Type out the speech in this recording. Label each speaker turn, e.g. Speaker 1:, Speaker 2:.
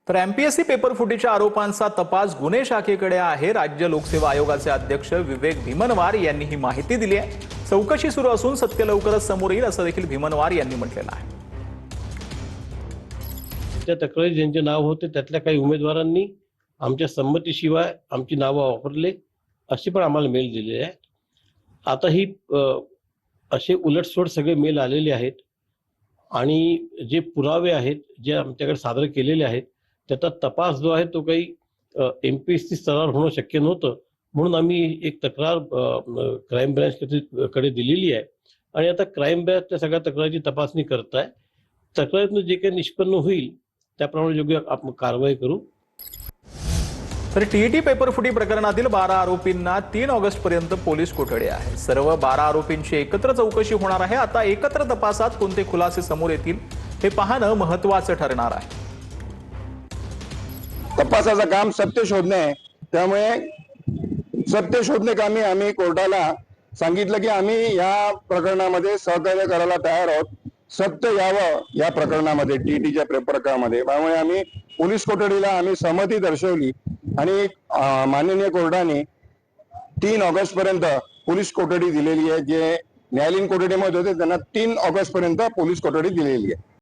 Speaker 1: तर MPSC paper फुटीच्या आरोपांचा तपास गुन्हे शाखेकडे आहे। राज्य लोकसेवा आयोगाचे अध्यक्ष विवेक भीमनवार यांनी ही माहिती दिली आहे। चौकशी सुरू असून सत्य लवकरच समोर येईल असं देखील भीमनवार यांनी म्हटलेलं आहे।
Speaker 2: त्या तक्रारी ज्यांचे नाव होते त्यातल्या काही उमेदवारांनी आमच्या संमतीशिवाय आमची नावं वापरले अशी पण आम्हाला मेल दिलेले आहे। आता ही असे उलटसुलट सगळे मेल आलेले आहेत आणि जे पुरावे आहेत जे आमच्याकडे सादर केलेले आहेत त्याचा तपास जो आहे तो काही एमपीएससी स्तरावर होणं शक्य नव्हतं, म्हणून आम्ही एक तक्रार क्राईम ब्रँचकडे दिलेली आहे आणि आता क्राईम ब्रँच त्या सगळ्या तक्रारीची तपासणी करत आहे। तक्रारीतून जे काही निष्पन्न होईल त्याप्रमाणे योग्य आपण कारवाई करू।
Speaker 1: तर टीईटी पेपर फुटी प्रकरणातील 12 आरोपींना 3 ऑगस्ट पर्यंत पोलीस कोठडी आहे। सर्व 12 आरोपींची एकत्र चौकशी होणार आहे। आता एकत्र तपासात कोणते खुलासे समोर येतील हे पाहणं महत्त्वाचं ठरणार आहे।
Speaker 3: तपासाचं काम सत्य शोधणे आहे, त्यामुळे सत्य शोधणे कामी आम्ही कोर्टाला सांगितलं की आम्ही या प्रकरणामध्ये सहकार्य करायला तयार आहोत। सत्य यावं या प्रकरणामध्ये टीईटीच्या प्रकरणामध्ये, त्यामुळे आम्ही पोलीस कोठडीला आम्ही सहमती दर्शवली आणि माननीय कोर्टाने 3 ऑगस्ट पर्यंत पोलीस कोठडी दिलेली आहे। जे न्यायालयीन कोठडीमध्ये होते त्यांना 3 ऑगस्ट पर्यंत पोलीस कोठडी दिलेली आहे।